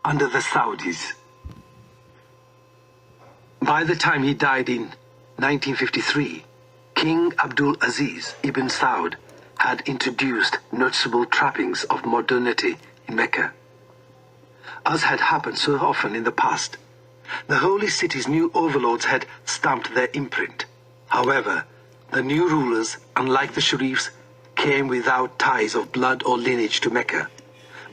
under the Saudis. By the time he died in 1953, King Abdul Aziz ibn Saud had introduced noticeable trappings of modernity in Mecca. As had happened so often in the past, the holy city's new overlords had stamped their imprint. However, the new rulers, unlike the Sharifs, came without ties of blood or lineage to Mecca.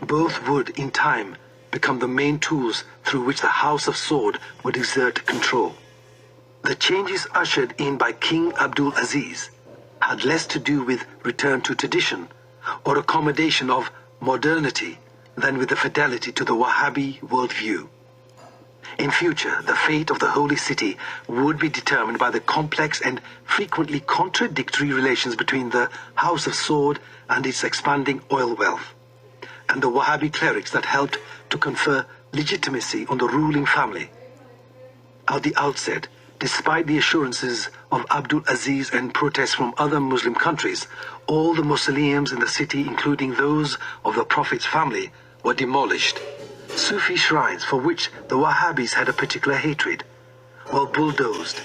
Both would, in time, become the main tools through which the House of Saud would exert control. The changes ushered in by King Abdul Aziz had less to do with return to tradition or accommodation of modernity than with the fidelity to the Wahhabi worldview. In future, the fate of the Holy City would be determined by the complex and frequently contradictory relations between the House of Saud and its expanding oil wealth, and the Wahhabi clerics that helped to confer legitimacy on the ruling family. At the outset, despite the assurances of Abdul Aziz and protests from other Muslim countries, all the mausoleums in the city, including those of the Prophet's family, were demolished. Sufi shrines, for which the Wahhabis had a particular hatred, were bulldozed.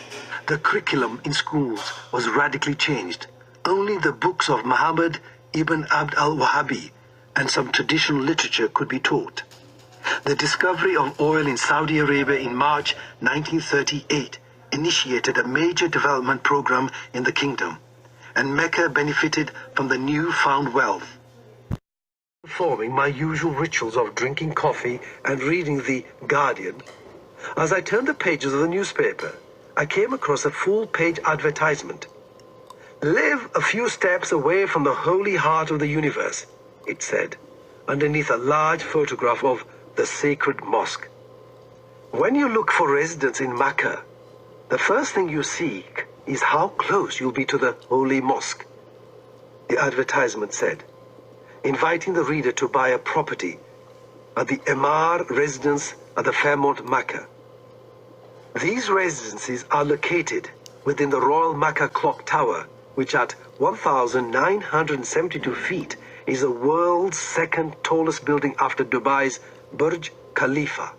The curriculum in schools was radically changed. Only the books of Muhammad ibn Abd al-Wahhabi and some traditional literature could be taught. The discovery of oil in Saudi Arabia in March 1938 initiated a major development program in the kingdom, and Mecca benefited from the newfound wealth. Performing my usual rituals of drinking coffee and reading The Guardian, as I turned the pages of the newspaper, I came across a full-page advertisement. "Live a few steps away from the holy heart of the universe," it said, underneath a large photograph of the sacred mosque. When you look for residence in Makkah, the first thing you seek is how close you'll be to the holy mosque, the advertisement said, inviting the reader to buy a property at the Emar residence at the Fairmont Makkah. These residences are located within the Royal Makkah Clock Tower, which at 1,972 feet is the world's second tallest building after Dubai's Burj Khalifa.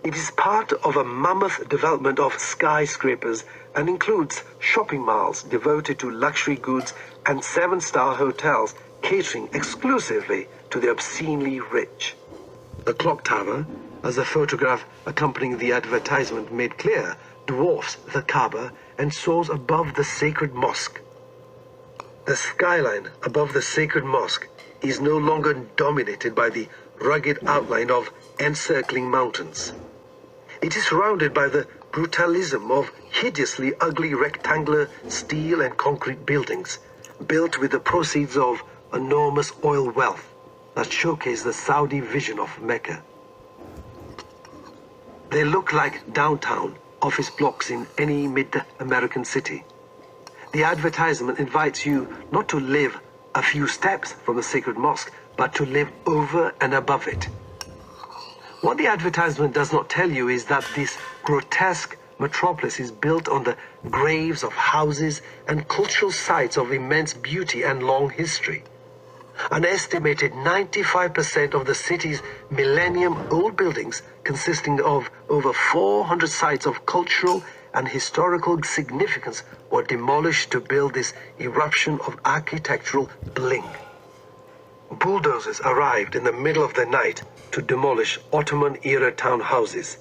It is part of a mammoth development of skyscrapers and includes shopping malls devoted to luxury goods and 7-star hotels catering exclusively to the obscenely rich. The clock tower, as the photograph accompanying the advertisement made clear, dwarfs the Kaaba and soars above the sacred mosque. The skyline above the sacred mosque is no longer dominated by the rugged outline of encircling mountains. It is surrounded by the brutalism of hideously ugly rectangular steel and concrete buildings, built with the proceeds of enormous oil wealth that showcase the Saudi vision of Mecca. They look like downtown office blocks in any mid-American city. The advertisement invites you not to live a few steps from the sacred mosque, but to live over and above it. What the advertisement does not tell you is that this grotesque metropolis is built on the graves of houses and cultural sites of immense beauty and long history. An estimated 95% of the city's millennium-old buildings, consisting of over 400 sites of cultural and historical significance, were demolished to build this eruption of architectural bling. Bulldozers arrived in the middle of the night to demolish Ottoman-era townhouses.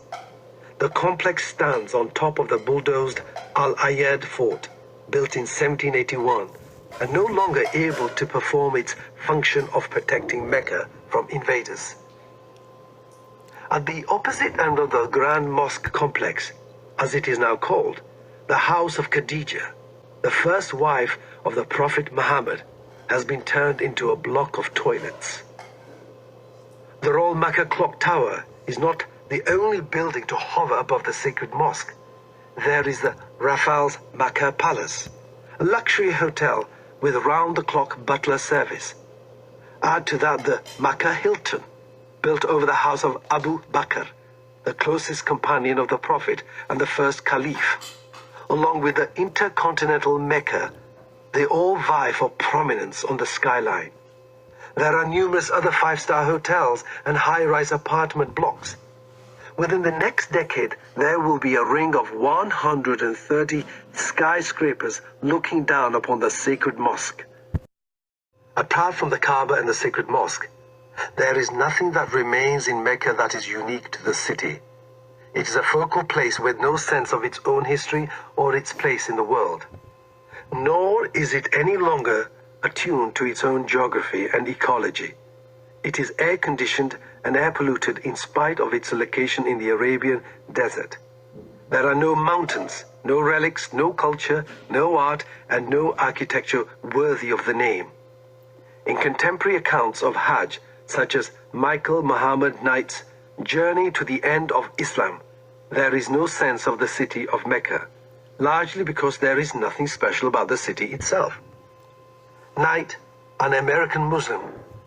The complex stands on top of the bulldozed Al-Ayad fort, built in 1781, and no longer able to perform its function of protecting Mecca from invaders. At the opposite end of the Grand Mosque complex, as it is now called, the House of Khadija, the first wife of the Prophet Muhammad, has been turned into a block of toilets. The Royal Makkah Clock Tower is not the only building to hover above the sacred mosque. There is the Rafal's Makkah Palace, a luxury hotel with round-the-clock butler service. Add to that the Makkah Hilton, built over the house of Abu Bakr, the closest companion of the Prophet and the first Caliph. Along with the intercontinental Mecca, they all vie for prominence on the skyline. There are numerous other five-star hotels and high-rise apartment blocks. Within the next decade, there will be a ring of 130 skyscrapers looking down upon the sacred mosque. Apart from the Kaaba and the sacred mosque, there is nothing that remains in Mecca that is unique to the city. It is a focal place with no sense of its own history or its place in the world. Nor is it any longer attuned to its own geography and ecology. It is air-conditioned and air-polluted in spite of its location in the Arabian desert. There are no mountains, no relics, no culture, no art, and no architecture worthy of the name. In contemporary accounts of Hajj, such as Michael Muhammad Knight's Journey to the End of Islam, there is no sense of the city of Mecca, largely because there is nothing special about the city itself. Knight, an American Muslim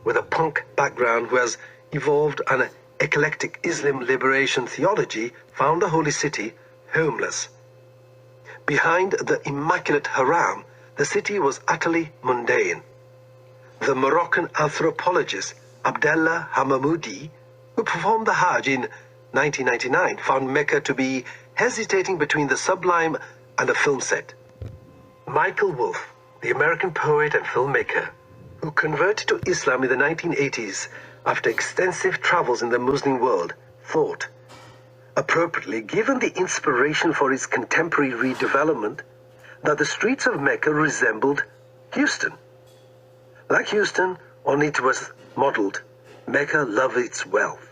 with a punk background who has evolved an eclectic Islam liberation theology, found the holy city homeless. Behind the immaculate haram, the city was utterly mundane. The Moroccan anthropologist Abdellah Hamamoudi, who performed the Hajj in 1999, found Mecca to be hesitating between the sublime and a film set. Michael Wolff, the American poet and filmmaker, who converted to Islam in the 1980s after extensive travels in the Muslim world, thought, appropriately given the inspiration for his contemporary redevelopment, that the streets of Mecca resembled Houston. Like Houston, only it was modeled, Mecca loved its wealth.